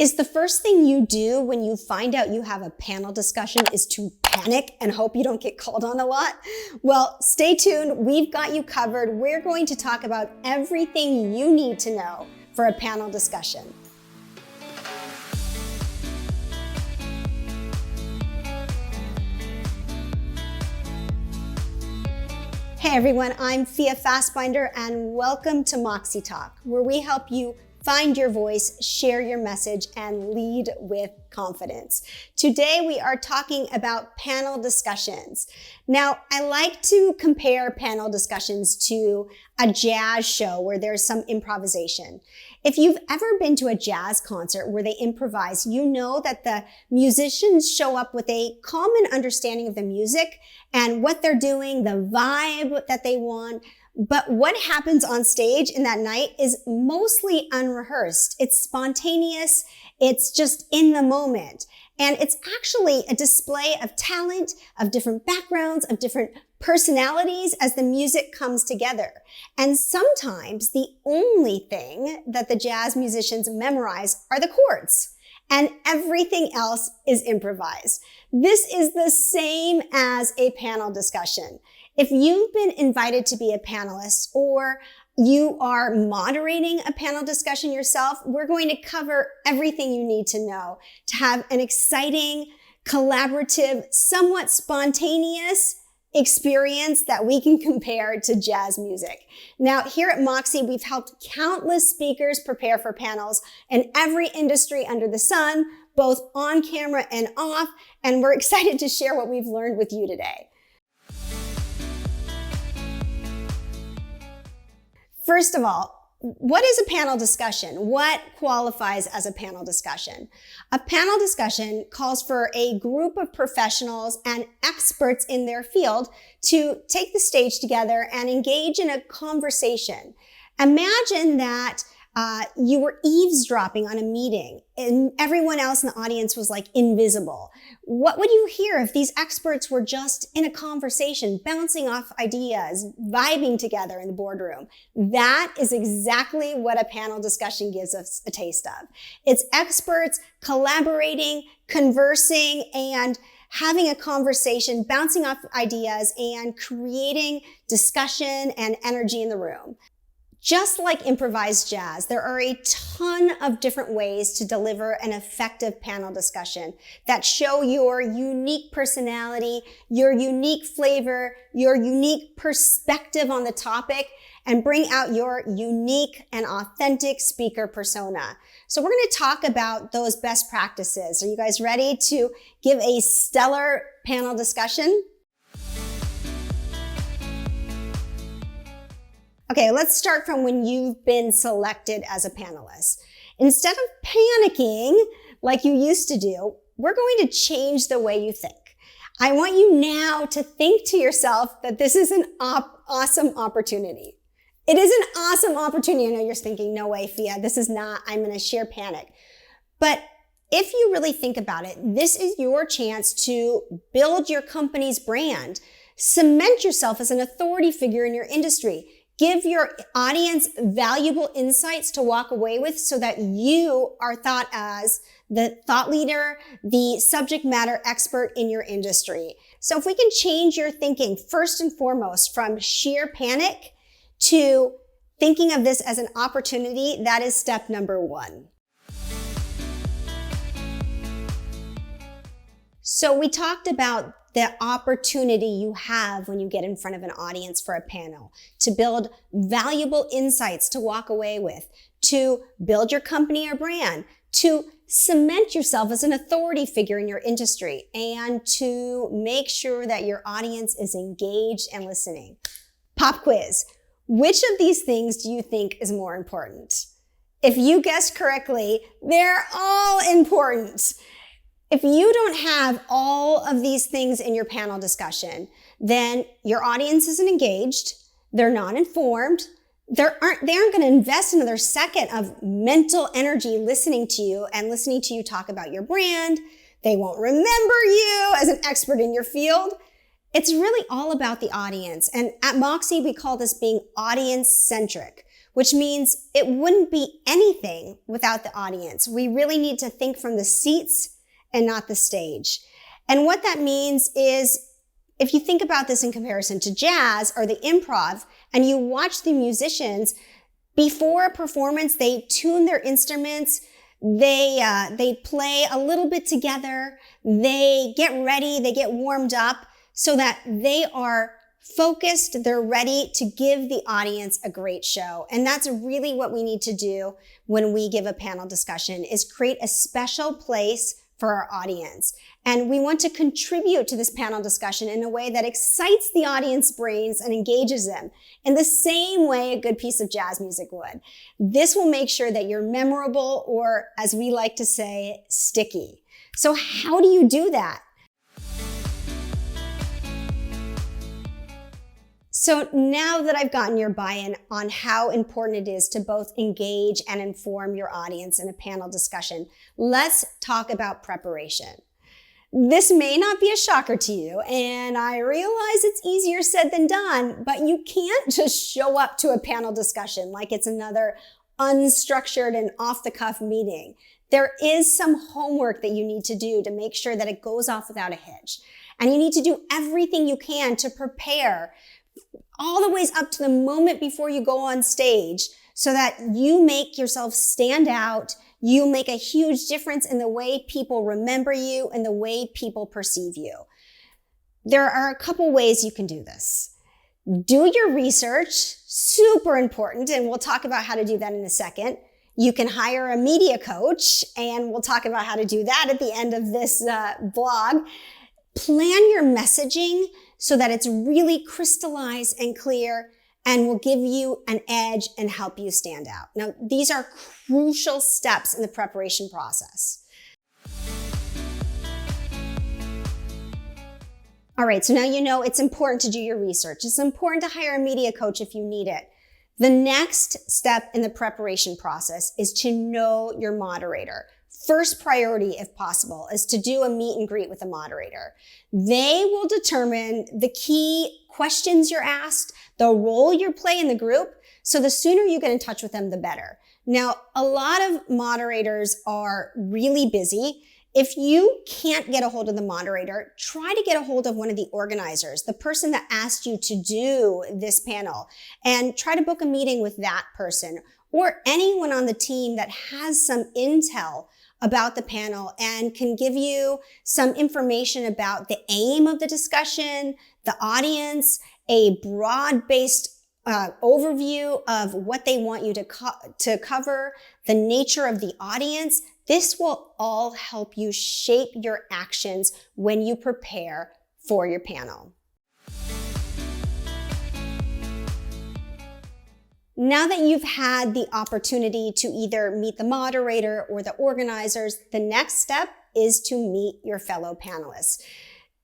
Is the first thing you do when you find out you have a panel discussion is to panic and hope you don't get called on a lot? Well, stay tuned. We've got you covered. We're going to talk about everything you need to know for a panel discussion. Hey everyone, I'm Fia Fasbinder and welcome to Moxie Talk, where we help you find your voice, share your message, and lead with confidence. Today, we are talking about panel discussions. Now, I like to compare panel discussions to a jazz show where there's some improvisation. If you've ever been to a jazz concert where they improvise, you know that the musicians show up with a common understanding of the music and what they're doing, the vibe that they want. But what happens on stage in that night is mostly unrehearsed. It's spontaneous. It's just in the moment. And it's actually a display of talent, of different backgrounds, of different personalities as the music comes together. And sometimes the only thing that the jazz musicians memorize are the chords, and everything else is improvised. This is the same as a panel discussion. If you've been invited to be a panelist or you are moderating a panel discussion yourself, we're going to cover everything you need to know to have an exciting, collaborative, somewhat spontaneous experience that we can compare to jazz music. Now, here at Moxie, we've helped countless speakers prepare for panels in every industry under the sun, both on camera and off, and we're excited to share what we've learned with you today. First of all, what is a panel discussion? What qualifies as a panel discussion? A panel discussion calls for a group of professionals and experts in their field to take the stage together and engage in a conversation. Imagine that you were eavesdropping on a meeting and everyone else in the audience was like invisible. What would you hear if these experts were just in a conversation, bouncing off ideas, vibing together in the boardroom? That is exactly what a panel discussion gives us a taste of. It's experts collaborating, conversing, and having a conversation, bouncing off ideas, and creating discussion and energy in the room. Just like improvised jazz, there are a ton of different ways to deliver an effective panel discussion that show your unique personality, your unique flavor, your unique perspective on the topic, and bring out your unique and authentic speaker persona. So we're going to talk about those best practices. Are you guys ready to give a stellar panel discussion? Okay, let's start from when you've been selected as a panelist. Instead of panicking like you used to do, we're going to change the way you think. I want you now to think to yourself that this is an awesome opportunity. It is an awesome opportunity. I know you're thinking, no way, Fia, this is not, I'm going to sheer panic. But if you really think about it, this is your chance to build your company's brand, cement yourself as an authority figure in your industry, give your audience valuable insights to walk away with so that you are thought as the thought leader, the subject matter expert in your industry. So if we can change your thinking first and foremost from sheer panic to thinking of this as an opportunity, that is step number one. So we talked about the opportunity you have when you get in front of an audience for a panel to build valuable insights to walk away with, to build your company or brand, to cement yourself as an authority figure in your industry, and to make sure that your audience is engaged and listening. Pop quiz. Which of these things do you think is more important? If you guessed correctly, they're all important. If you don't have all of these things in your panel discussion, then your audience isn't engaged, they're not informed, they aren't going to invest another second of mental energy listening to you and listening to you talk about your brand. They won't remember you as an expert in your field. It's really all about the audience. And at Moxie, we call this being audience-centric. which means it wouldn't be anything without the audience. We really need to think from the seats and not the stage. And what that means is, if you think about this in comparison to jazz or the improv, and you watch the musicians, before a performance, they tune their instruments, they play a little bit together, they get ready, they get warmed up so that they are focused, they're ready to give the audience a great show. And that's really what we need to do when we give a panel discussion, is create a special place for our audience. And we want to contribute to this panel discussion in a way that excites the audience brains and engages them in the same way a good piece of jazz music would. This will make sure that you're memorable, or as we like to say, sticky. So how do you do that? So now that I've gotten your buy-in on how important it is to both engage and inform your audience in a panel discussion, let's talk about preparation. This may not be a shocker to you, and I realize it's easier said than done, but you can't just show up to a panel discussion like it's another unstructured and off-the-cuff meeting. There is some homework that you need to do to make sure that it goes off without a hitch. And you need to do everything you can to prepare all the ways up to the moment before you go on stage so that you make yourself stand out. You make a huge difference in the way people remember you and the way people perceive you. There are a couple ways you can do this. Do your research, super important, and we'll talk about how to do that in a second. You can hire a media coach, and we'll talk about how to do that at the end of this blog. Plan your messaging so that it's really crystallized and clear and will give you an edge and help you stand out. Now, these are crucial steps in the preparation process. All right, so now you know it's important to do your research. It's important to hire a media coach if you need it. The next step in the preparation process is to know your moderator. First priority, if possible, is to do a meet and greet with the moderator. They will determine the key questions you're asked, the role you play in the group, so the sooner you get in touch with them, the better. Now, a lot of moderators are really busy. If you can't get a hold of the moderator, try to get a hold of one of the organizers, the person that asked you to do this panel, and try to book a meeting with that person or anyone on the team that has some intel about the panel and can give you some information about the aim of the discussion, the audience, a broad-based overview of what they want you to cover, the nature of the audience. This will all help you shape your actions when you prepare for your panel. Now that you've had the opportunity to either meet the moderator or the organizers, the next step is to meet your fellow panelists.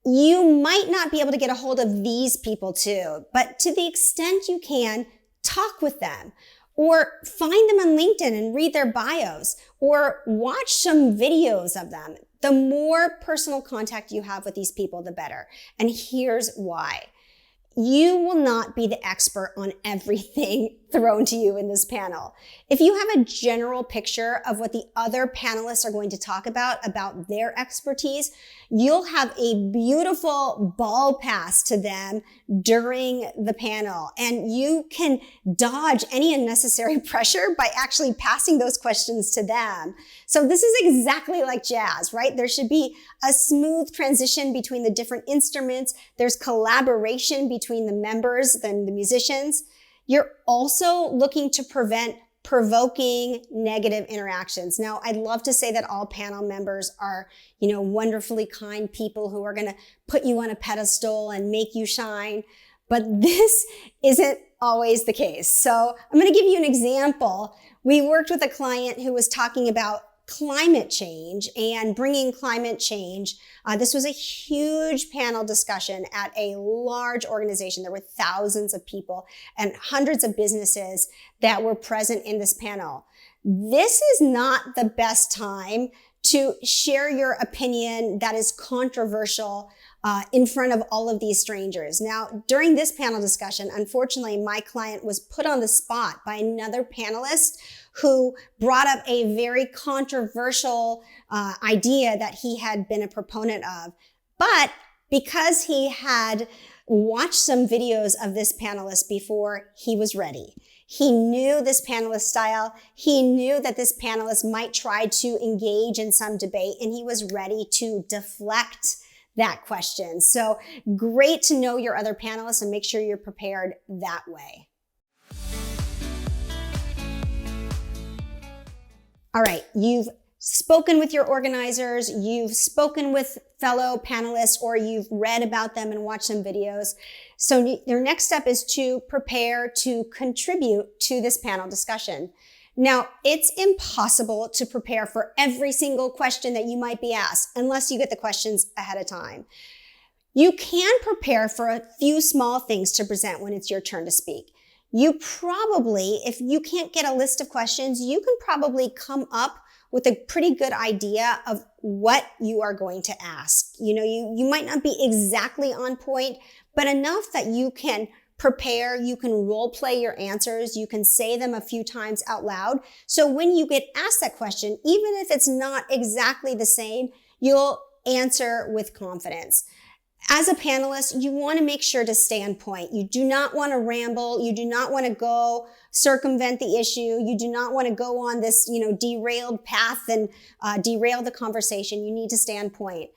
You might not be able to get a hold of these people too, but to the extent you can, talk with them or find them on LinkedIn and read their bios or watch some videos of them. The more personal contact you have with these people, the better. And here's why. You will not be the expert on everything thrown to you in this panel. If you have a general picture of what the other panelists are going to talk about their expertise, you'll have a beautiful ball pass to them during the panel. And you can dodge any unnecessary pressure by actually passing those questions to them. So this is exactly like jazz, right? There should be a smooth transition between the different instruments. There's collaboration between the members and the musicians. You're also looking to prevent provoking negative interactions. Now, I'd love to say that all panel members are, wonderfully kind people who are going to put you on a pedestal and make you shine, but this isn't always the case. So I'm going to give you an example. We worked with a client who was talking about climate change and bringing climate change. This was a huge panel discussion at a large organization. There were thousands of people and hundreds of businesses that were present in this panel. This is not the best time to share your opinion that is controversial in front of all of these strangers. Now, during this panel discussion, unfortunately, my client was put on the spot by another panelist who brought up a very controversial idea that he had been a proponent of. But because he had watched some videos of this panelist before, he was ready. He knew this panelist style. He knew that this panelist might try to engage in some debate, and he was ready to deflect that question. So great to know your other panelists and make sure you're prepared that way. All right, you've spoken with your organizers, you've spoken with fellow panelists, or you've read about them and watched some videos. So your next step is to prepare to contribute to this panel discussion. Now, it's impossible to prepare for every single question that you might be asked unless you get the questions ahead of time. You can prepare for a few small things to present when it's your turn to speak. You probably, if you can't get a list of questions, you can probably come up with a pretty good idea of what you are going to ask. You might not be exactly on point, but enough that you can prepare, you can role play your answers, you can say them a few times out loud. So when you get asked that question, even if it's not exactly the same, you'll answer with confidence. As a panelist, you want to make sure to stay on point. You do not want to ramble. You do not want to go circumvent the issue. You do not want to go on this, derailed path and derail the conversation. You need to stay on point.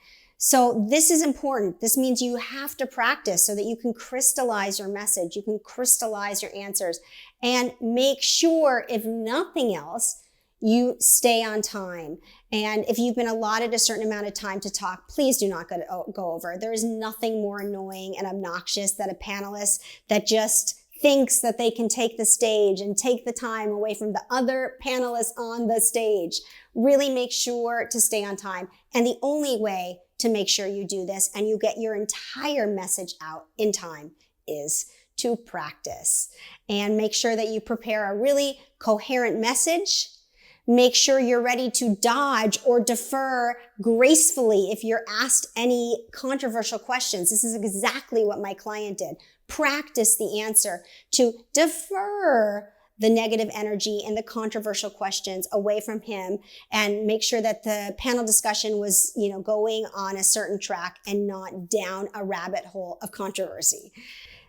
So this is important. This means you have to practice so that you can crystallize your message. You can crystallize your answers and make sure, if nothing else, you stay on time. And if you've been allotted a certain amount of time to talk, please do not go over. There is nothing more annoying and obnoxious than a panelist that just thinks that they can take the stage and take the time away from the other panelists on the stage. Really make sure to stay on time. And the only way to make sure you do this and you get your entire message out in time is to practice. And make sure that you prepare a really coherent message. Make sure you're ready to dodge or defer gracefully if you're asked any controversial questions. This is exactly what my client did. Practice the answer to defer the negative energy and the controversial questions away from him and make sure that the panel discussion was, going on a certain track and not down a rabbit hole of controversy.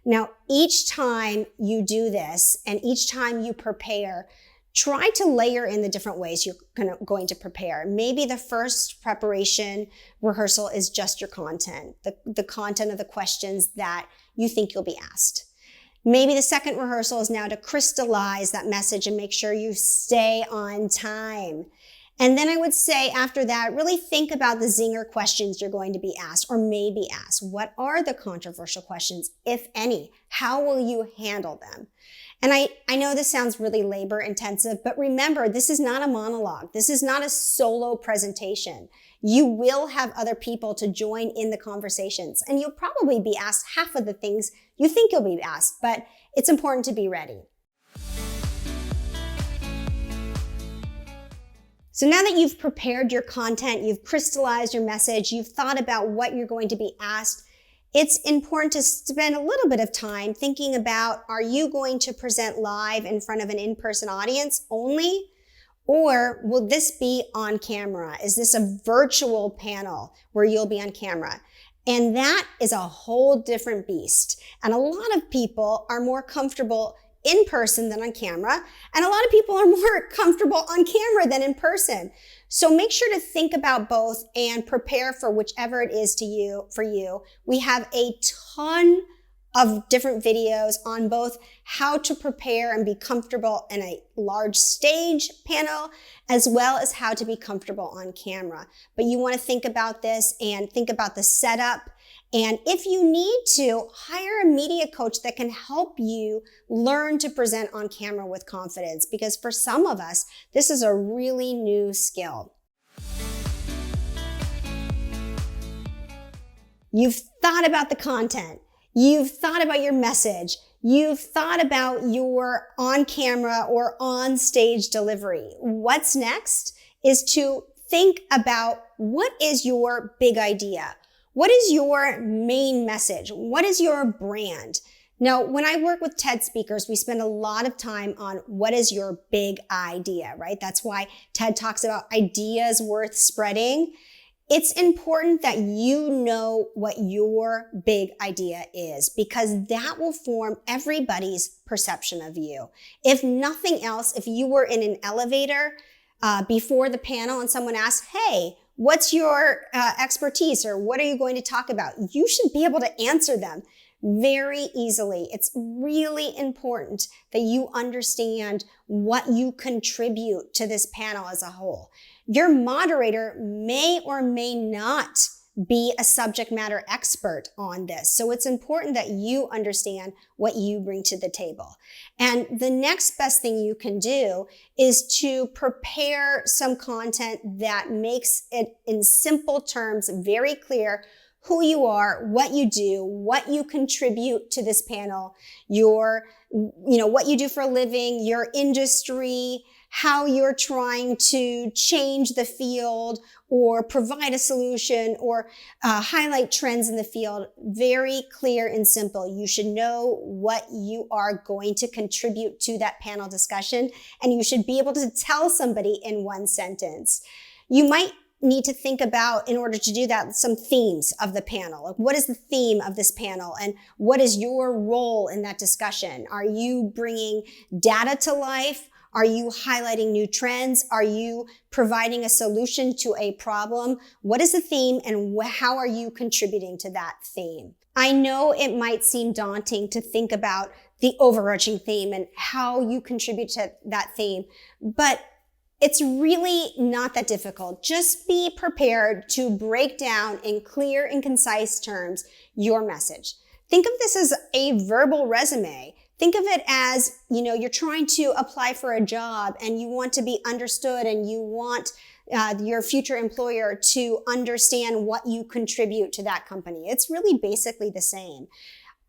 Now, each time you do this and each time you prepare, try to layer in the different ways you're going to prepare. Maybe the first preparation rehearsal is just your content, the content of the questions that you think you'll be asked. Maybe the second rehearsal is now to crystallize that message and make sure you stay on time. And then I would say after that, really think about the zinger questions you're going to be asked or may be asked. What are the controversial questions, if any? How will you handle them? And I know this sounds really labor intensive, but remember, this is not a monologue. This is not a solo presentation. You will have other people to join in the conversations, and you'll probably be asked half of the things you think you'll be asked, but it's important to be ready. So now that you've prepared your content, you've crystallized your message, you've thought about what you're going to be asked, it's important to spend a little bit of time thinking about, are you going to present live in front of an in-person audience only? Or will this be on camera? Is this a virtual panel where you'll be on camera? And that is a whole different beast. And a lot of people are more comfortable in person than on camera. And a lot of people are more comfortable on camera than in person. So make sure to think about both and prepare for whichever it is for you. We have a ton of different videos on both how to prepare and be comfortable in a large stage panel, as well as how to be comfortable on camera. But you want to think about this and think about the setup. And if you need to, hire a media coach that can help you learn to present on camera with confidence, because for some of us, this is a really new skill. You've thought about the content. You've thought about your message. You've thought about your on-camera or on-stage delivery. What's next is to think about, what is your big idea? What is your main message? What is your brand? Now, when I work with TED speakers, we spend a lot of time on what is your big idea, right? That's why TED talks about ideas worth spreading. It's important that you know what your big idea is, because that will form everybody's perception of you. If nothing else, if you were in an elevator before the panel and someone asked, hey, what's your expertise, or what are you going to talk about? You should be able to answer them very easily. It's really important that you understand what you contribute to this panel as a whole. Your moderator may or may not be a subject matter expert on this. So it's important that you understand what you bring to the table. And the next best thing you can do is to prepare some content that makes it, in simple terms, very clear who you are, what you do, what you contribute to this panel, what you do for a living, your industry, how you're trying to change the field or provide a solution or highlight trends in the field. Very clear and simple. You should know what you are going to contribute to that panel discussion, and you should be able to tell somebody in one sentence. You might need to think about, in order to do that, some themes of the panel. Like, what is the theme of this panel, and what is your role in that discussion? Are you bringing data to life? Are you highlighting new trends? Are you providing a solution to a problem? What is the theme, and how are you contributing to that theme? I know it might seem daunting to think about the overarching theme and how you contribute to that theme, but it's really not that difficult. Just be prepared to break down in clear and concise terms your message. Think of this as a verbal resume. Think of it as, you're trying to apply for a job and you want to be understood, and you want your future employer to understand what you contribute to that company. It's really basically the same.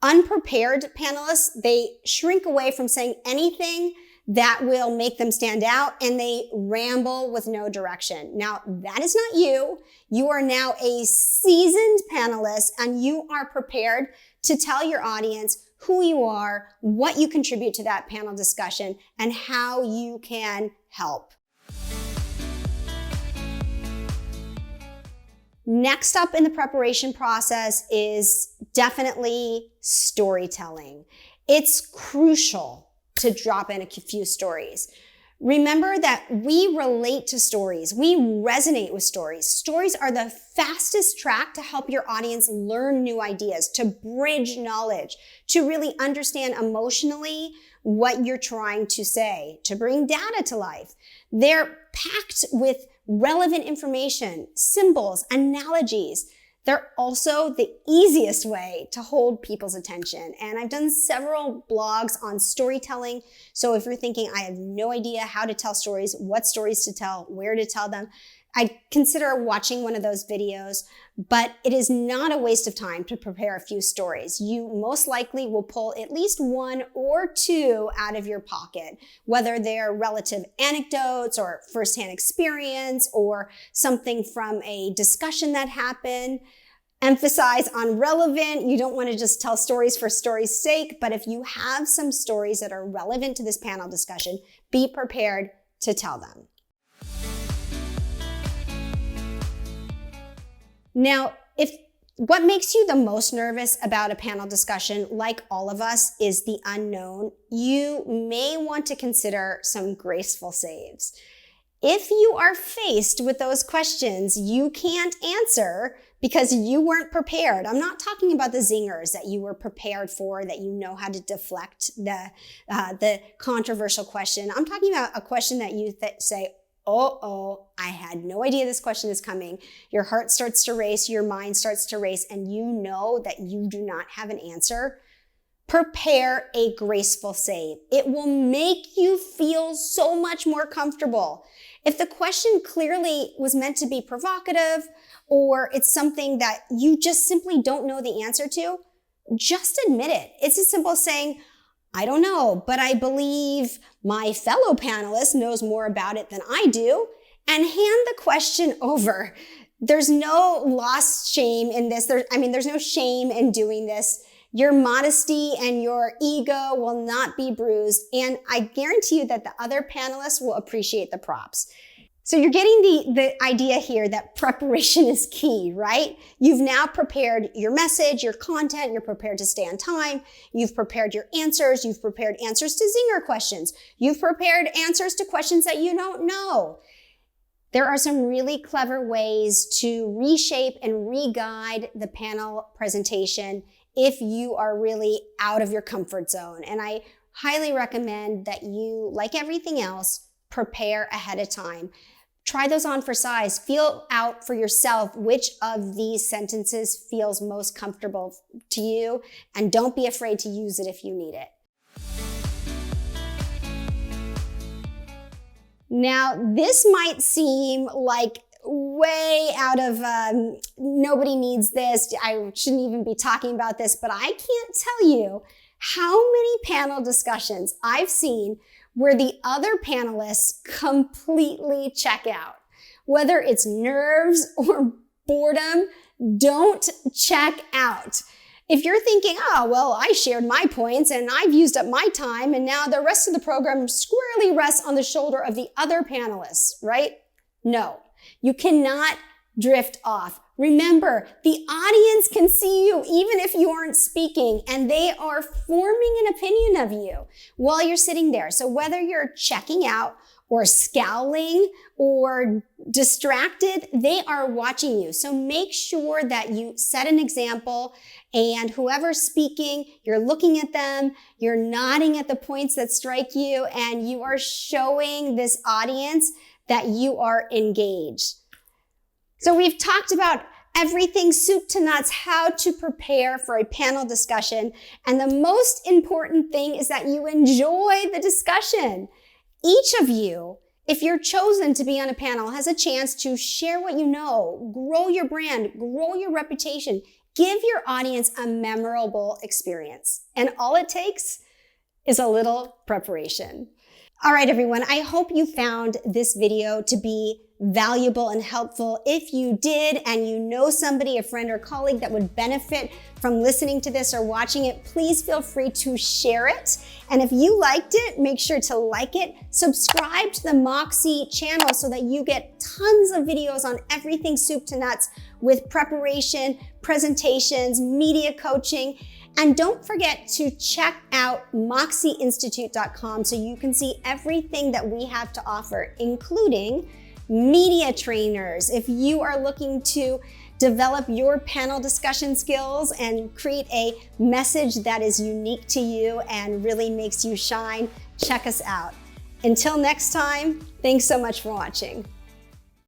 Unprepared panelists, they shrink away from saying anything that will make them stand out, and they ramble with no direction. Now, that is not you. You are now a seasoned panelist, and you are prepared to tell your audience who you are, what you contribute to that panel discussion, and how you can help. Next up in the preparation process is definitely storytelling. It's crucial to drop in a few stories. Remember that we relate to stories. We resonate with stories. Stories are the fastest track to help your audience learn new ideas, to bridge knowledge, to really understand emotionally what you're trying to say, to bring data to life. They're packed with relevant information, symbols, analogies. They're also the easiest way to hold people's attention. And I've done several blogs on storytelling. So if you're thinking, I have no idea how to tell stories, what stories to tell, where to tell them, I'd consider watching one of those videos. But it is not a waste of time to prepare a few stories. You most likely will pull at least one or two out of your pocket, whether they're relative anecdotes or firsthand experience or something from a discussion that happened. Emphasize on relevant. You don't want to just tell stories for story's sake, but if you have some stories that are relevant to this panel discussion, be prepared to tell them. Now, what makes you the most nervous about a panel discussion, like all of us, is the unknown, you may want to consider some graceful saves. If you are faced with those questions you can't answer because you weren't prepared, I'm not talking about the zingers that you were prepared for, that you know how to deflect the controversial question. I'm talking about a question that you say, I had no idea this question is coming. Your heart starts to race, your mind starts to race, and you know that you do not have an answer. Prepare a graceful save. It will make you feel so much more comfortable. If the question clearly was meant to be provocative, or it's something that you just simply don't know the answer to, just admit it. It's as simple as saying, I don't know, but I believe my fellow panelist knows more about it than I do. and hand the question over. There's no lost shame in this. There's no shame in doing this. Your modesty and your ego will not be bruised. And I guarantee you that the other panelists will appreciate the props. So you're getting the idea here that preparation is key, right? You've now prepared your message, your content, you're prepared to stay on time, you've prepared your answers, you've prepared answers to zinger questions, you've prepared answers to questions that you don't know. There are some really clever ways to reshape and re-guide the panel presentation if you are really out of your comfort zone. And I highly recommend that you, like everything else, prepare ahead of time. Try those on for size. Feel out for yourself which of these sentences feels most comfortable to you, and don't be afraid to use it if you need it. Now, this might seem like way out of, nobody needs this, I shouldn't even be talking about this, but I can't tell you how many panel discussions I've seen where the other panelists completely check out. Whether it's nerves or boredom, don't check out. If you're thinking, oh, well, I shared my points and I've used up my time and now the rest of the program squarely rests on the shoulder of the other panelists, right? No, you cannot drift off. Remember, the audience can see you even if you aren't speaking, and they are forming an opinion of you while you're sitting there. So whether you're checking out or scowling or distracted, they are watching you. So make sure that you set an example, and whoever's speaking, you're looking at them, you're nodding at the points that strike you, and you are showing this audience that you are engaged. So we've talked about everything soup to nuts, how to prepare for a panel discussion. And the most important thing is that you enjoy the discussion. Each of you, if you're chosen to be on a panel, has a chance to share what you know, grow your brand, grow your reputation, give your audience a memorable experience. And all it takes is a little preparation. All right, everyone, I hope you found this video to be valuable and helpful. If you did, and you know somebody, a friend or colleague that would benefit from listening to this or watching it, please feel free to share it. And if you liked it, make sure to like it, subscribe to the Moxie channel so that you get tons of videos on everything soup to nuts with preparation, presentations, media coaching. And don't forget to check out moxieinstitute.com so you can see everything that we have to offer, including media trainers. If you are looking to develop your panel discussion skills and create a message that is unique to you and really makes you shine, check us out. Until next time, thanks so much for watching.